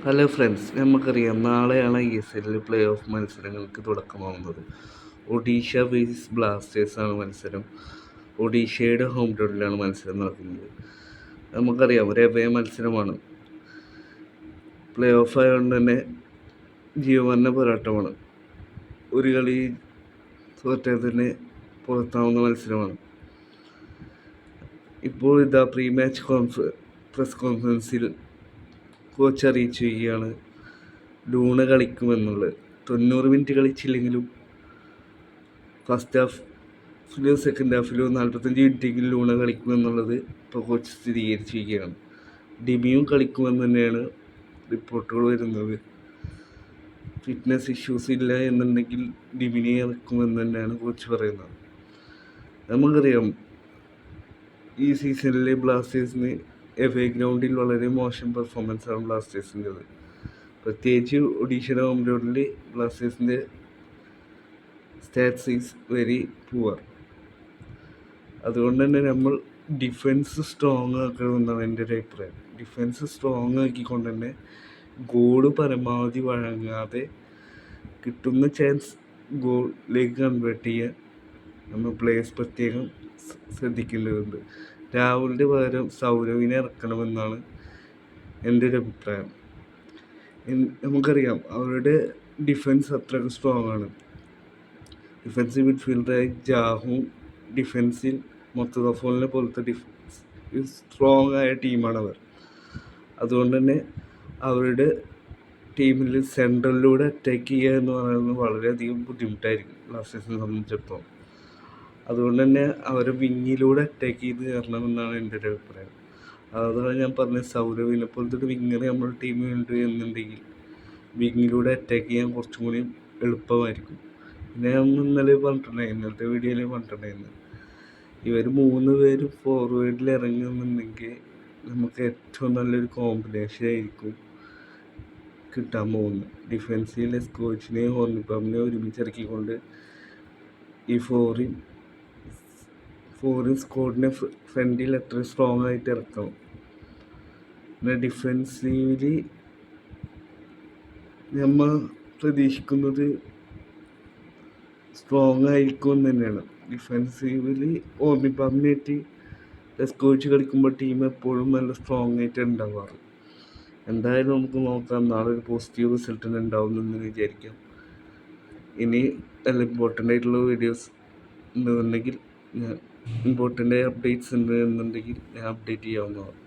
Hello friends, നമുക്കറിയാം നാളെയാണ് ESL play off മത്സരങ്ങൾക്ക് തുടക്കമാവുന്നത്. ഒഡീഷ വേഴ്സസ് ബ്ലാസ്റ്റേഴ്സാണ് മത്സരം. ഒഡീഷയുടെ ഹോം ഗ്രൗണ്ടിലാണ് മത്സരം നടക്കുന്നത്. നമുക്കറിയാം ഒരു എവേ മത്സരമാണ്. പ്ലേ ഓഫ് ആയതുകൊണ്ട് തന്നെ ജീവമരണ പോരാട്ടമാണ്. ഒരു കളി തോറ്റാൽ തന്നെ പുറത്താവുന്ന മത്സരമാണ്. ഇപ്പോൾ ഇതാ പ്രീ മാച്ച് പ്രസ് കോൺഫറൻസിൽ കോച്ച് അറിയിച്ചിരിക്കുകയാണ് ലൂണ കളിക്കുമെന്നുള്ളത്. 90 മിനിറ്റ് കളിച്ചില്ലെങ്കിലും ഫസ്റ്റ് ഹാഫിലോ സെക്കൻഡ് ഹാഫിലോ 45 മിനിറ്റെങ്കിലും ലൂണ കളിക്കുമെന്നുള്ളത് ഇപ്പോൾ കോച്ച് സ്ഥിരീകരിച്ചിരിക്കുകയാണ്. ഡിമിയും കളിക്കുമെന്ന് തന്നെയാണ് റിപ്പോർട്ടുകൾ വരുന്നത്. ഫിറ്റ്നസ് ഇഷ്യൂസ് ഇല്ല എന്നുണ്ടെങ്കിൽ ഡിമിനെ ഇറക്കുമെന്ന് തന്നെയാണ് കോച്ച് പറയുന്നത്. നമുക്കറിയാം ഈ സീസണിലെ ബ്ലാസ്റ്റേഴ്സിന് എവേ ഗ്രൗണ്ടിൽ വളരെ മോശം പെർഫോമൻസാണ് ബ്ലാസ്റ്റേഴ്സിൻ്റെത്. പ്രത്യേകിച്ച് ഒഡീഷയുടെ ഹോം ഗ്രൗണ്ടിൽ ബ്ലാസ്റ്റേഴ്സിൻ്റെ സ്റ്റാറ്റ്സ് ഈസ് വെരി പുവർ. അതുകൊണ്ട് തന്നെ നമ്മൾ ഡിഫൻസ് സ്ട്രോങ് ആക്കണമെന്നാണ് എൻ്റെ ഒരു അഭിപ്രായം. ഡിഫൻസ് സ്ട്രോങ് ആക്കിക്കൊണ്ട് തന്നെ ഗോള് പരമാവധി വഴങ്ങാതെ കിട്ടുന്ന ചാൻസ് ഗോളിലേക്ക് കൺവേർട്ട് ചെയ്യാൻ നമ്മൾ പ്ലേയേഴ്സ് പ്രത്യേകം ശ്രദ്ധിക്കേണ്ടതുണ്ട്. രാഹുലിൻ്റെ പകരം സൗരവിനെ ഇറക്കണമെന്നാണ് എൻ്റെ ഒരു അഭിപ്രായം. നമുക്കറിയാം അവരുടെ ഡിഫൻസ് അത്രയ്ക്ക് സ്ട്രോങ് ആണ്. ഡിഫൻസീവ് മിഡ്ഫീൽഡറായി ജാഹു, ഡിഫൻസിൽ മൊത്തഫോളിനെ പോലത്തെ സ്ട്രോങ് ആയ ടീമാണ് അവർ. അതുകൊണ്ട് തന്നെ അവരുടെ ടീമിൽ സെൻട്രലിലൂടെ അറ്റാക്ക് ചെയ്യുക എന്ന് പറയുന്നത് വളരെയധികം ബുദ്ധിമുട്ടായിരിക്കും ബ്ലാസ്റ്റേഴ്സിനെ സംബന്ധിച്ചിടത്തോളം. അതുകൊണ്ട് തന്നെ അവരെ വിങ്ങിലൂടെ അറ്റാക്ക് ചെയ്ത് കയറണമെന്നാണ് എൻ്റെ ഒരു അഭിപ്രായം. അതാണ് ഞാൻ പറഞ്ഞത്, സൗരവിനെ പോലത്തെ ഒരു വിങ്ങർ നമ്മുടെ ടീമിലുണ്ട് എന്നുണ്ടെങ്കിൽ വിങ്ങിലൂടെ അറ്റാക്ക് ചെയ്യാൻ കുറച്ചും കൂടി എളുപ്പമായിരിക്കും. പിന്നെ ഞാൻ ഇന്നലത്തെ വീഡിയോയിൽ പറഞ്ഞിട്ടുണ്ടായിരുന്നു, ഇവർ 3 പേരും ഫോർവേഡിൽ ഇറങ്ങുന്നുണ്ടെങ്കിൽ നമുക്ക് ഏറ്റവും നല്ലൊരു കോമ്പിനേഷൻ ആയിരിക്കും കിട്ടാൻ പോകുന്നത്. ഡിഫൻസിലെ സ്കോച്ചിനെയും ഹോർണിപ്പാമിനെയും ഒരുമിച്ചിറക്കിക്കൊണ്ട് ഈ ഫോറിൻ സ്ക്വാഡിനെ ഫ്രണ്ടിൽ എത്ര സ്ട്രോങ് ആയിട്ട് ഇറക്കണം. പിന്നെ ഡിഫൻസീവില് നമ്മൾ പ്രതീക്ഷിക്കുന്നത് സ്ട്രോങ് ആയിരിക്കും എന്ന് തന്നെയാണ്. ഡിഫൻസീവില് ഓർമ്മിപ്പാമിനായിട്ട് കോച്ച് കളിക്കുമ്പോൾ ടീം എപ്പോഴും നല്ല സ്ട്രോങ് ആയിട്ട് ഉണ്ടാവാറ്. എന്തായാലും നമുക്ക് നോക്കാം, നാളെ ഒരു പോസിറ്റീവ് റിസൾട്ട് തന്നെ ഉണ്ടാവുമെന്ന് വിചാരിക്കാം. ഇനി നല്ല ഇമ്പോർട്ടൻ്റ് ആയിട്ടുള്ള വീഡിയോസ് ഉണ്ടെന്നുണ്ടെങ്കിൽ ഇമ്പോർട്ടൻ്റ് അപ്ഡേറ്റ്സ് ഉണ്ട് എന്നുണ്ടെങ്കിൽ ഞാൻ അപ്ഡേറ്റ് ചെയ്യാവുന്നതാണ്.